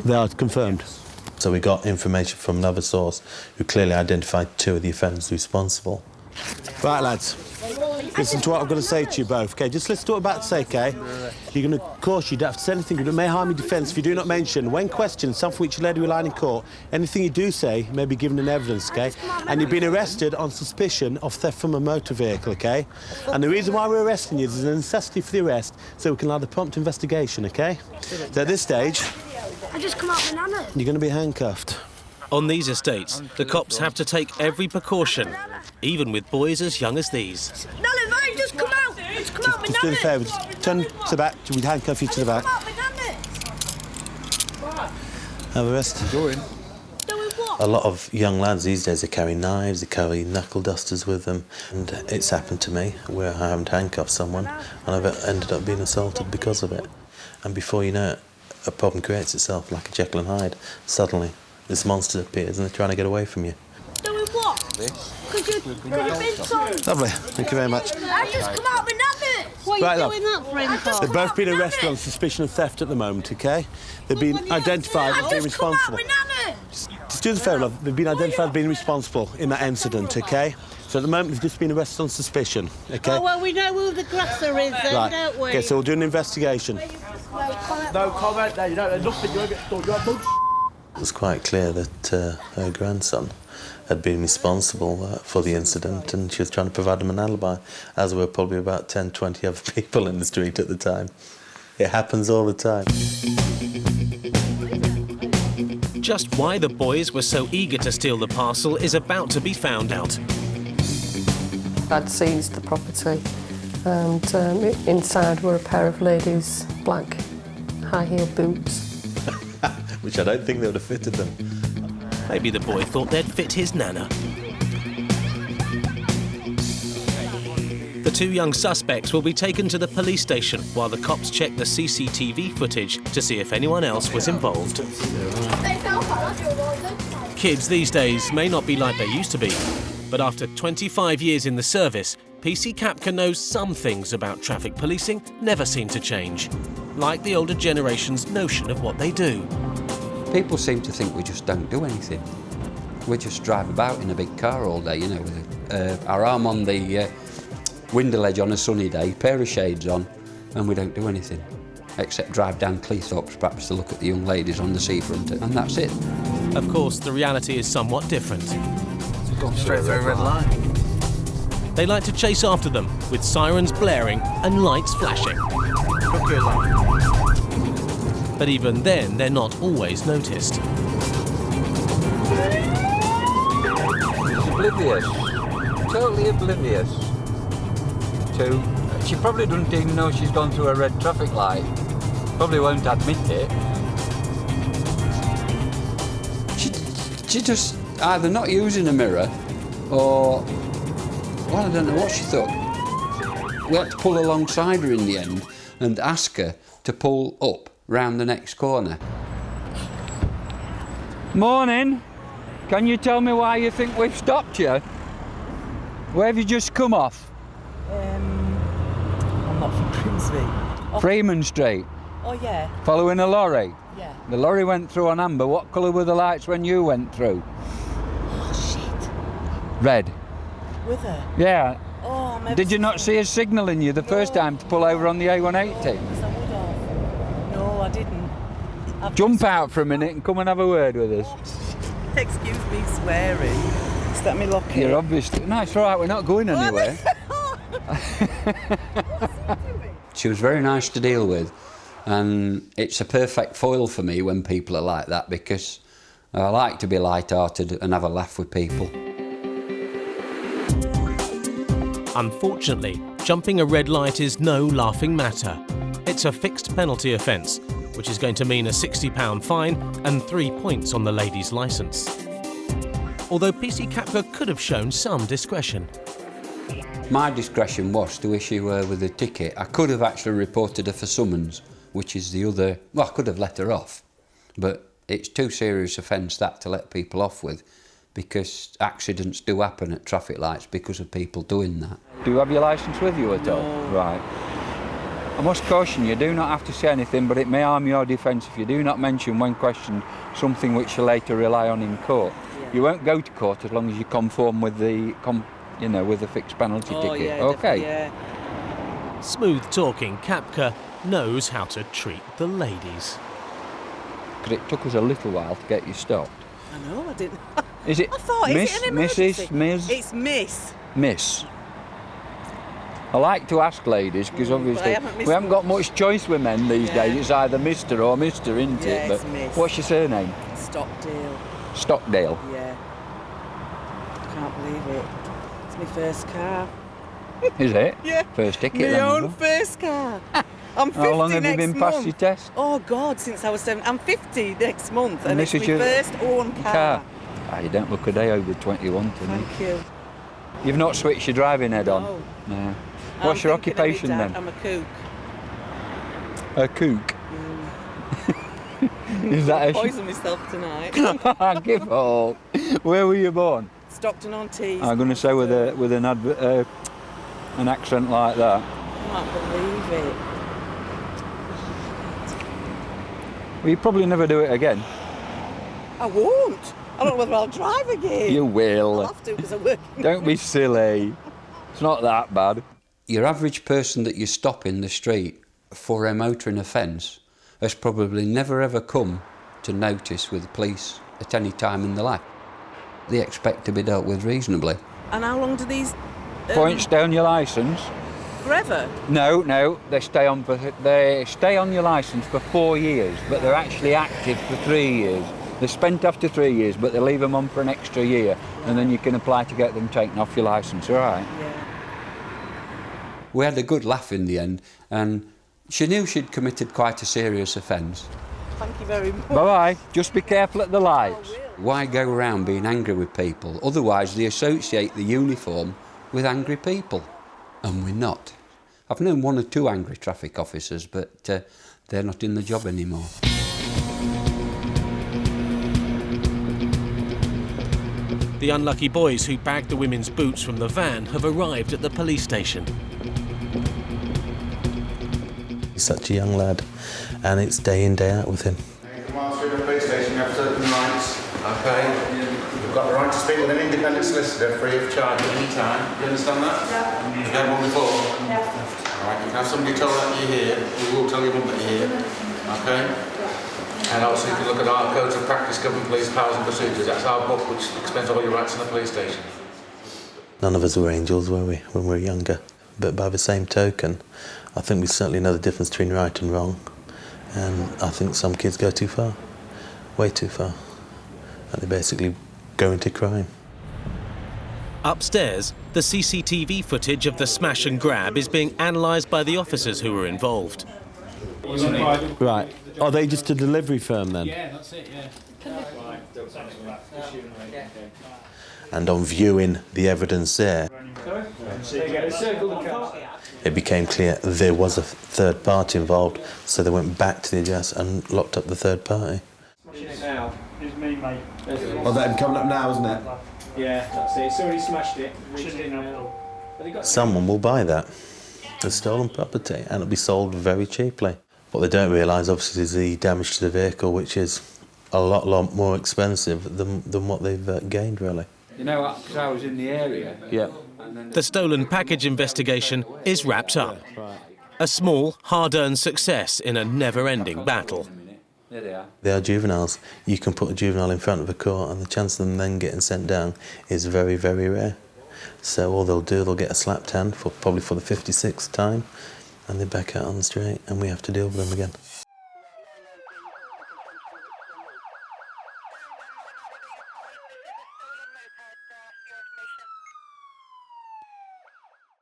They are confirmed. So we got information from another source who clearly identified 2 of the offenders responsible. Right, lads. Listen to what I've got to say to you both, OK? Just listen to what I'm about to say, OK? You're going to, of course, you don't have to say anything. It may harm your defence if you do not mention, when questioned, something for which you later rely in court, anything you do say may be given in evidence, OK? And you've been arrested on suspicion of theft from a motor vehicle, OK? And the reason why we're arresting you is there's a necessity for the arrest so we can allow the prompt investigation, OK? So at this stage... I just come out with Nana. You're going to be handcuffed. On these estates, the cops have to take every precaution, even with boys as young as these. Nana, mine, just come out. Just come out with Just do the favour, just turn to the back, we handcuff you to the back. Come out with Nana. Have a rest. Doing what? A lot of young lads these days are carrying knives, they carry knuckle dusters with them, and it's happened to me where I haven't handcuffed someone and I've ended up being assaulted because of it. And before you know it, a problem creates itself like a Jekyll and Hyde. Suddenly, this monster appears and they're trying to get away from you. Doing what? Could you been so... Lovely, thank you very much. I just come out with Nana. What Right, are you love. doing that for him for? They've both been arrested on suspicion of theft at the moment, OK? They've been identified as being responsible. Just do the favour, love. They've been identified as being responsible in that incident, OK? So at the moment, they've just been arrested on suspicion, OK? Oh, well, we know who the grasser is then, Right. don't we? OK, so we'll do an investigation. No comment there, you know, there's nothing you'll get stored. It was quite clear that her grandson had been responsible for the incident and she was trying to provide him an alibi, as were probably about 10, 20 other people in the street at the time. It happens all the time. Just why the boys were so eager to steal the parcel is about to be found out. I'd seized the property and inside were a pair of ladies' black high-heel boots. Which I don't think they would have fitted them. Maybe the boy thought they'd fit his nana. The 2 young suspects will be taken to the police station while the cops check the CCTV footage to see if anyone else was involved. Kids these days may not be like they used to be, but after 25 years in the service, PC Kapka knows some things about traffic policing never seem to change, like the older generation's notion of what they do. People seem to think we just don't do anything. We just drive about in a big car all day, you know, with our arm on the window ledge on a sunny day, pair of shades on, and we don't do anything. Except drive down Cleethorpes perhaps to look at the young ladies on the seafront, and that's it. Of course, the reality is somewhat different. Gone straight through a red line. They like to chase after them, with sirens blaring and lights flashing. But even then, they're not always noticed. She's oblivious, totally oblivious to... She probably doesn't even know she's gone through a red traffic light. Probably won't admit it. She just either not using a mirror or... Well, I don't know what she thought. We had to pull alongside her in the end and ask her to pull up round the next corner. Morning. Can you tell me why you think we've stopped you? Where have you just come off? I'm not from Grimsby. Oh. Freeman Street. Oh, yeah. Following a lorry? Yeah. The lorry went through on amber. What colour were the lights when you went through? Oh, shit. Red. With her? Yeah. Oh, maybe. Did you not see us signalling you the first time to pull over on the A180? I would have. No, I didn't. Jump out for a minute and come and have a word with us. Excuse me swearing. Just let me lock it. You're obviously... No, it's all right, we're not going anywhere. She was very nice to deal with, and it's a perfect foil for me when people are like that, because I like to be light-hearted and have a laugh with people. Unfortunately, jumping a red light is no laughing matter. It's a fixed penalty offence, which is going to mean a £60 fine and 3 points on the lady's licence. Although PC Kapka could have shown some discretion. My discretion was to issue her with a ticket. I could have actually reported her for summons, which is the other... Well, I could have let her off, but it's too serious offence that to let people off with, because accidents do happen at traffic lights because of people doing that. Do you have your licence with you at all? No. Right. I must caution you, do not have to say anything, but it may harm your defence if you do not mention when questioned something which you later rely on in court. Yeah. You won't go to court as long as you conform with the, with the fixed penalty ticket. Yeah, okay. Yeah. Smooth talking Kapka knows how to treat the ladies. Because it took us a little while to get you stopped. I know, I didn't. Is it I thought, Miss, is it an emergency? Mrs, Ms? It's Miss. Miss. I like to ask ladies because obviously we haven't got much choice with men these days. It's either Mr or Mr, isn't it? It's Miss. What's your surname? Stockdale. Stockdale. Yeah. Can't believe it. It's my first car. Is it? Yeah. First ticket My then. own first car. I'm 50 How long have you next been past month. your test? Oh God, since I was 7. I'm 50 next month, and this it's is my your first own car. You don't look a day over 21 to me. Thank you. You've not switched your driving head on? No. What's your occupation then? I'm a kook. A kook? Is that a... Poison myself tonight. Give up. Where were you born? Stockton-on-Tees. I'm going to say with an accent like that. I can't believe it. Well, you probably never do it again. I won't. I don't know whether I'll drive again. You will. I'll have to because I'm working. Don't be silly. It's not that bad. Your average person that you stop in the street for a motoring offence has probably never ever come to notice with the police at any time in their life. They expect to be dealt with reasonably. And how long do these... Points down your licence? Forever? No, they stay on your licence for 4 years, but they're actually active for 3 years. They're spent after 3 years, but they leave them on for an extra year, and then you can apply to get them taken off your licence, all right? Yeah. We had a good laugh in the end, and she knew she'd committed quite a serious offence. Thank you very much. Bye-bye. Just be careful at the lights. Why go around being angry with people? Otherwise, they associate the uniform with angry people, and we're not. I've known 1 or 2 angry traffic officers, but they're not in the job anymore. The unlucky boys who bagged the women's boots from the van have arrived at the police station. He's such a young lad, and it's day in, day out with him. Come on through the police station, you have certain rights, okay? You've got the right to speak with an independent solicitor free of charge at any time. You understand that? Yeah. You've had one before? Yeah. All right, you can have somebody tell that you're here. We will tell your mum that you're here, okay? And also you can look at our codes of practice governing police powers and procedures. That's our book which explains all your rights in the police station. None of us were angels, were we, when we were younger? But by the same token, I think we certainly know the difference between right and wrong. And I think some kids go too far, way too far. And they basically go into crime. Upstairs, the CCTV footage of the smash and grab is being analysed by the officers who were involved. Right. Are they just a delivery firm then? Yeah, that's it, yeah. And on viewing the evidence there, it became clear there was a third party involved, so they went back to the address and locked up the third party. Now, it's me, mate. Oh, that's coming up now, isn't it? Yeah, that's it. It's already smashed it. Someone will buy that. The stolen property, and it'll be sold very cheaply. What they don't realise, obviously, is the damage to the vehicle, which is a lot more expensive than what they've gained, really. You know, because I was in the area. Yeah. The stolen package investigation is wrapped up. A small, hard-earned success in a never-ending battle. There they are. They are juveniles. You can put a juvenile in front of a court, and the chance of them then getting sent down is very, very rare. So all they'll do, they'll get a slapped hand, probably for the 56th time, and they're back out on the street, and we have to deal with them again.